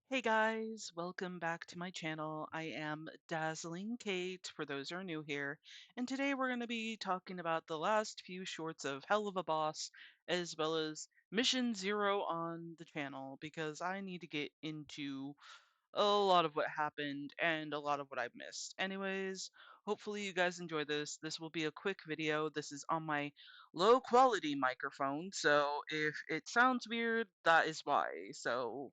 Hey guys, welcome back to my channel. I am Dazzling Kate for those who are new here, and today we're going to be talking about the last few shorts of Helluva Boss as well as Mission Zero on the channel because I need to get into a lot of what happened and a lot of what I've missed. Anyways, hopefully you guys enjoy this. This will be a quick video. This is on my low quality microphone, so if it sounds weird, that is why. So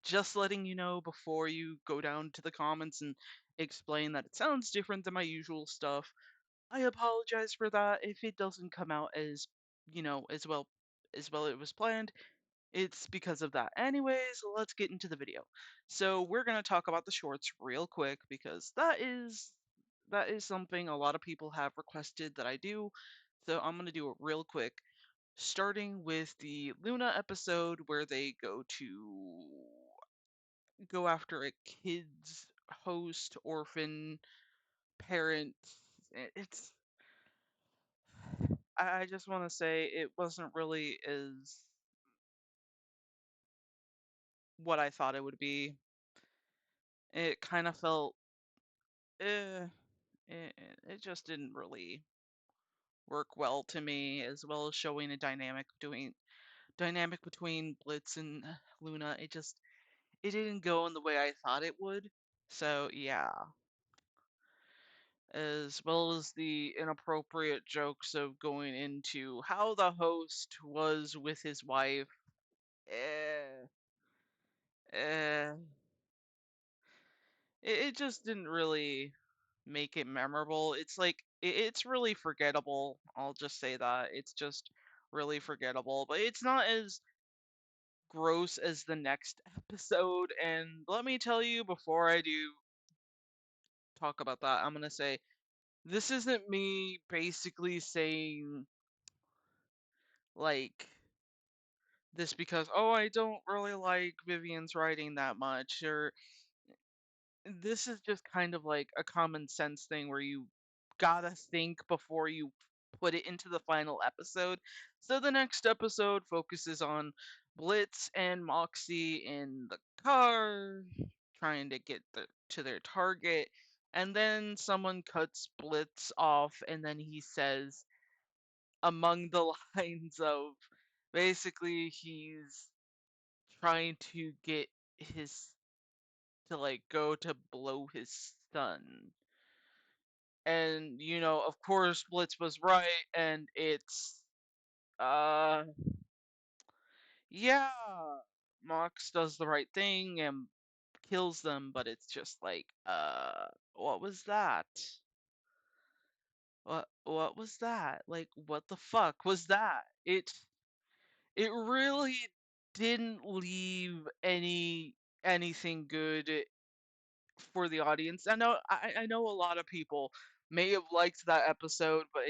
just letting you know before you go down to the comments and explain that it sounds different than my usual stuff. I apologize for that if it doesn't come out as, as well it was planned. It's because of that. Anyways, let's get into the video. So we're going to talk about the shorts real quick because that is something a lot of people have requested that I do. So I'm going to do it real quick, starting with the Luna episode where they go after a kid's host, orphan, parent. It's I just want to say it wasn't really as what I thought it would be. It kind of felt eh, it just didn't really work well to me, as well as showing a dynamic between Blitz and Luna. It didn't go in the way I thought it would. So yeah, as well as the inappropriate jokes of going into how the host was with his wife. Eh, eh, it just didn't really make it memorable. It's like it's really forgettable. I'll just say that. It's just really forgettable, but it's not as gross as the next episode. And let me tell you before I do talk about that, I'm going to say this isn't me basically saying like this because, oh, I don't really like Vivian's writing that much, or this is just kind of like a common sense thing where you gotta think before you put it into the final episode. So the next episode focuses on Blitz and Moxie in the car trying to get to their target, and then someone cuts Blitz off, and then he says among the lines of basically he's trying to get his to like go to blow his son. And of course Blitz was right, and it's uh yeah, Mox does the right thing and kills them, but it's just like what was that? What was that? Like what the fuck was that? It really didn't leave anything good for the audience. I know a lot of people may have liked that episode, but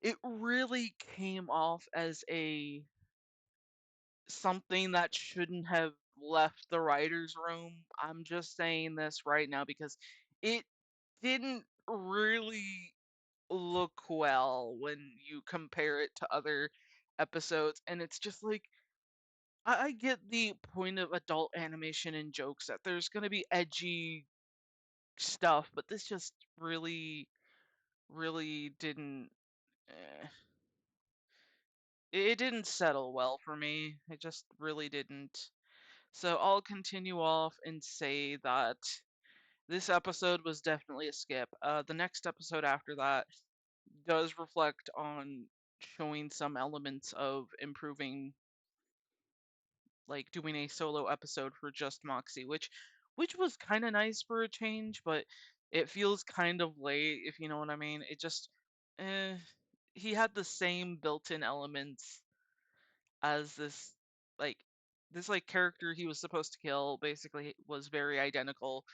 it really came off as a something that shouldn't have left the writers' room. I'm just saying this right now because it didn't really look well when you compare it to other episodes, and it's just like I get the point of adult animation and jokes that there's gonna be edgy stuff, but this just really didn't. Eh, it didn't settle well for me. It just really didn't. So I'll continue off and say that this episode was definitely a skip. The next episode after that does reflect on showing some elements of improving, like doing a solo episode for just Moxie, which was kind of nice for a change, but it feels kind of late, if you know what I mean. It just eh, he had the same built-in elements as like this character he was supposed to kill basically was very identical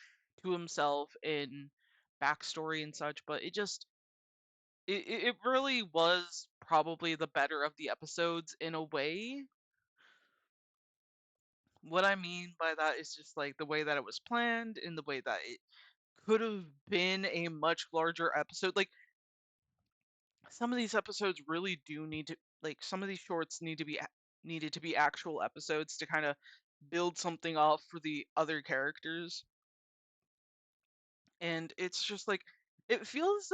to himself in backstory and such, but it really was probably the better of the episodes in a way. What I mean by that is just like the way that it was planned and the way that it could have been a much larger episode. Like some of these episodes really do need to, like some of these shorts needed to be actual episodes to kind of build something off for the other characters. And it's just like it feels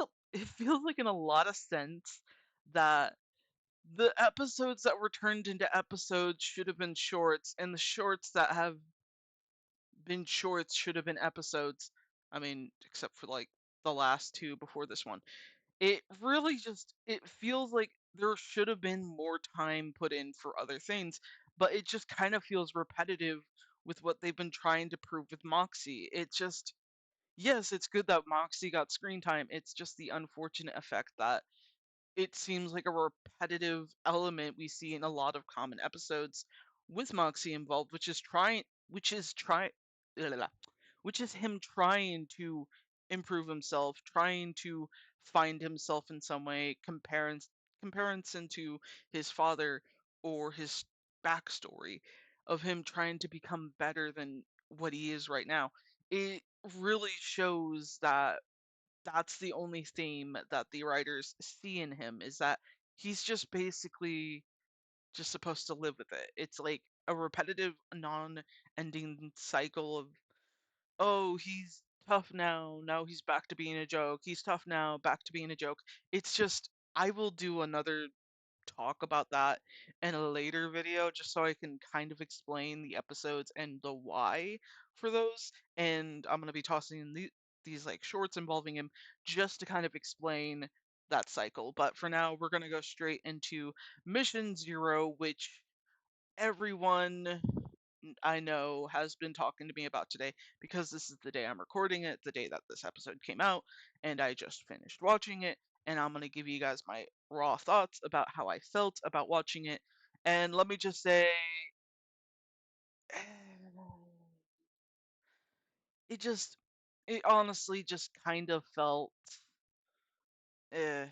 like in a lot of sense that the episodes that were turned into episodes should have been shorts, and the shorts that have been shorts should have been episodes. I mean, except for like the last two before this one. It really just it feels like there should have been more time put in for other things, but it just kind of feels repetitive with what they've been trying to prove with Moxie. It just yes, it's good that Moxie got screen time. It's just the unfortunate effect that it seems like a repetitive element we see in a lot of common episodes with Moxie involved, which is him trying to improve himself, trying to find himself in some way, comparison to his father or his backstory of him trying to become better than what he is right now. It really shows that that's the only theme that the writers see in him is that he's just basically just supposed to live with it. It's like a repetitive, non-ending cycle of, oh, he's tough now. Now he's back to being a joke. He's tough now, back to being a joke. It's just, I will do another talk about that in a later video just so I can kind of explain the episodes and the why for those. And I'm going to be tossing in these like shorts involving him just to kind of explain that cycle. But for now, we're going to go straight into Mission Zero, which everyone I know has been talking to me about today because this is the day I'm recording it, the day that this episode came out, and I just finished watching it. And I'm going to give you guys my raw thoughts about how I felt about watching it. And let me just say, it just, it honestly just kind of felt, eh,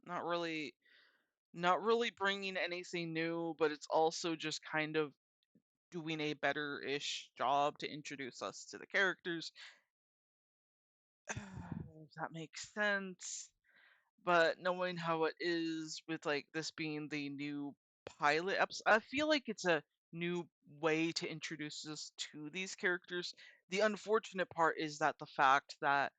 not really, not really bringing anything new, but it's also just kind of doing a better-ish job to introduce us to the characters. If that makes sense. But knowing how it is with like this being the new pilot episode, I feel like it's a new way to introduce us to these characters. The unfortunate part is that the fact that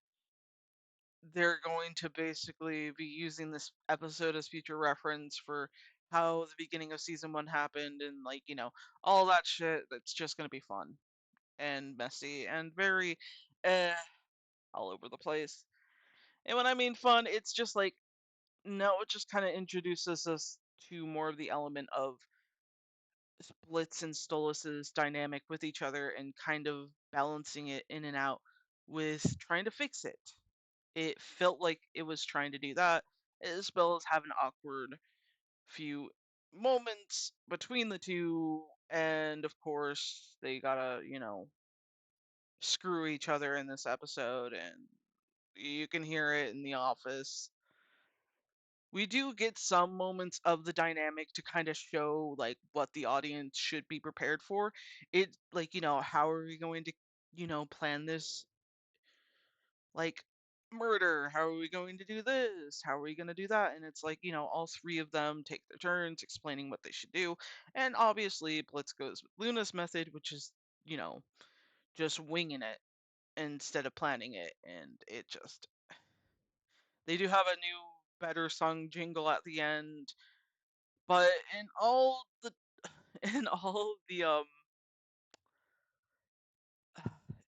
they're going to basically be using this episode as future reference for how the beginning of season one happened and like, all that shit that's just gonna be fun and messy and very eh, all over the place. And when I mean fun, it's just like no, it just kind of introduces us to more of the element of Blitz and Stolas's dynamic with each other and kind of balancing it in and out with trying to fix it. It felt like it was trying to do that, as well as have an awkward few moments between the two, and of course, they gotta, screw each other in this episode, and you can hear it in the office. We do get some moments of the dynamic to kind of show like what the audience should be prepared for. It like, how are we going to, plan this like murder? How are we going to do this? How are we going to do that? And it's like, all three of them take their turns explaining what they should do. And obviously Blitz goes with Luna's method, which is, you know, just winging it instead of planning it. And it just they do have a new better sung jingle at the end. But in all the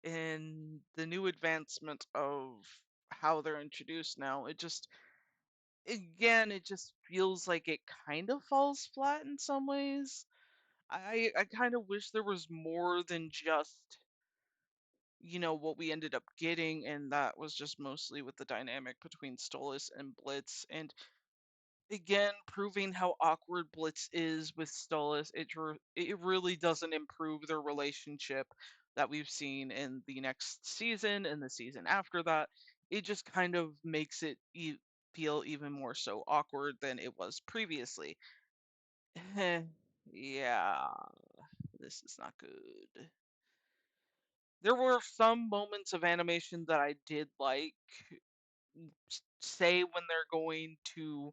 in the new advancement of how they're introduced now, it just again it just feels like it kind of falls flat in some ways. I kind of wish there was more than just what we ended up getting, and that was just mostly with the dynamic between Stolas and Blitz, and again proving how awkward Blitz is with Stolas. It really doesn't improve their relationship that we've seen in the next season and the season after that. It just kind of makes it feel even more so awkward than it was previously. Yeah, this is not good. There were some moments of animation that I did like, say when they're going to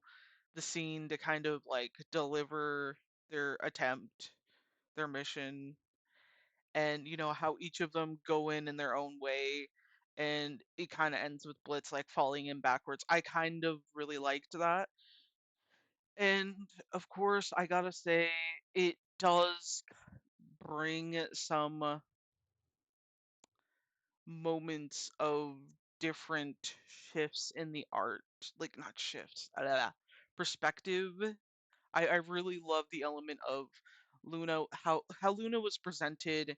the scene to kind of like deliver their attempt, their mission. and how each of them go in their own way, and it kind of ends with Blitz like falling in backwards. I kind of really liked that. And of course, I gotta say, it does bring some moments of different shifts in the art, like not shifts, perspective. I really love the element of Luna, how Luna was presented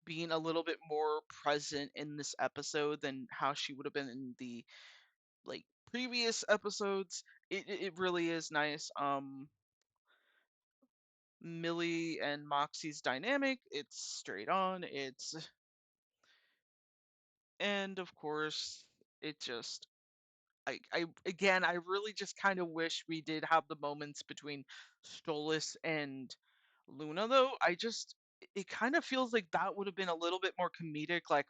being a little bit more present in this episode than how she would have been in the like previous episodes. It really is nice. Millie and Moxie's dynamic, it's straight on. And of course, it just I again I really just kind of wish we did have the moments between Stolas and Luna though. It kind of feels like that would have been a little bit more comedic, like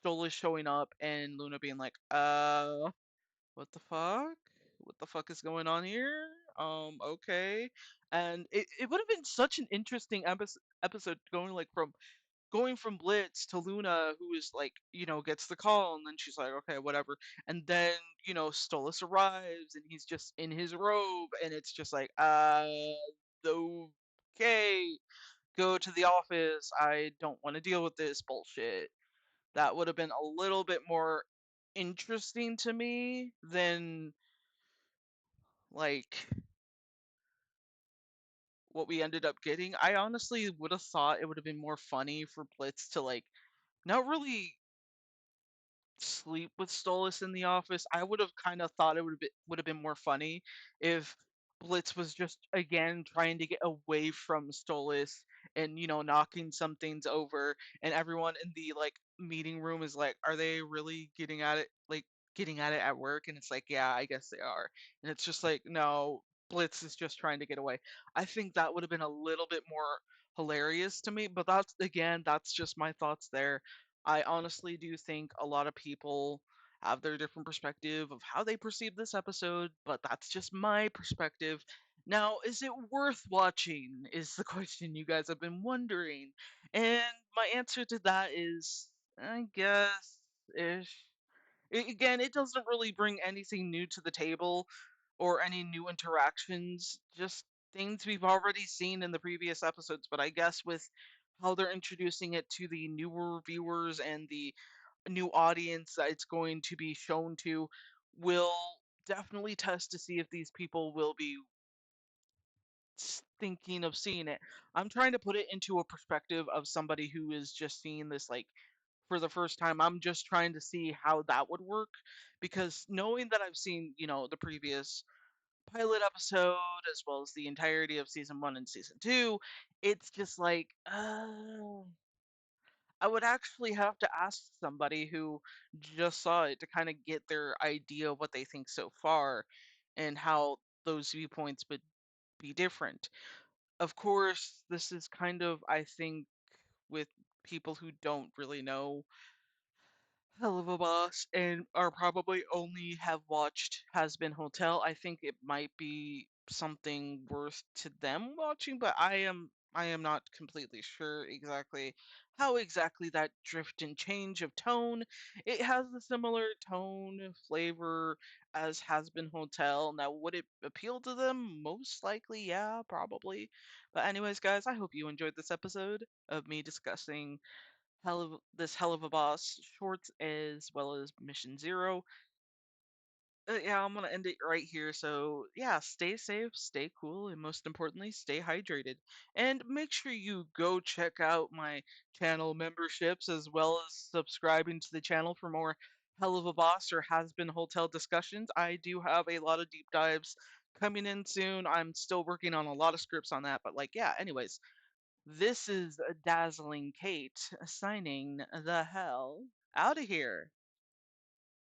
Stolas showing up and Luna being like, what the fuck? What the fuck is going on here? Okay. And it would have been such an interesting episode going from Blitz to Luna, who is like, gets the call, and then she's like, okay, whatever. And then, Stolas arrives, and he's just in his robe, and it's just like, okay, go to the office. I don't want to deal with this bullshit. That would have been a little bit more interesting to me than like what we ended up getting. I honestly would have thought it would have been more funny for Blitz to like not really sleep with Stolas in the office. I would have kind of thought it would have been more funny if Blitz was just again trying to get away from Stolas and knocking some things over, and everyone in the like meeting room is like, are they really getting at it at work? And it's like, yeah, I guess they are. And it's just like, no, Blitz is just trying to get away. I think that would have been a little bit more hilarious to me, but that's just my thoughts there. I honestly do think a lot of people have their different perspective of how they perceive this episode, but that's just my perspective. Now, is it worth watching? Is the question you guys have been wondering. And my answer to that is, I guess, ish. Again, it doesn't really bring anything new to the table or any new interactions, just things we've already seen in the previous episodes. But I guess with how they're introducing it to the newer viewers and the new audience that it's going to be shown to, will definitely test to see if these people will be thinking of seeing it. I'm trying to put it into a perspective of somebody who is just seeing this like for the first time. I'm just trying to see how that would work, because knowing that I've seen, the previous pilot episode as well as the entirety of season 1 and season 2, it's just like I would actually have to ask somebody who just saw it to kind of get their idea of what they think so far and how those viewpoints would be different. Of course, this is kind of, I think, with people who don't really know Helluva Boss and are probably only have watched Has Been Hotel, I think it might be something worth to them watching, but I am not completely sure exactly how exactly that drift and change of tone. It has a similar tone, flavor as Has Been Hotel. Now, would it appeal to them? Most likely, yeah, probably. But anyways, guys, I hope you enjoyed this episode of me discussing Helluva Boss shorts as well as Mission Zero. Yeah, I'm gonna end it right here. So yeah, stay safe, stay cool, and most importantly, stay hydrated. And make sure you go check out my channel memberships as well as subscribing to the channel for more Hell of a Boss or Has Been Hotel discussions. I do have a lot of deep dives coming in soon. I'm still working on a lot of scripts on that, but like yeah, anyways, this is Dazzling Kate signing the hell out of here.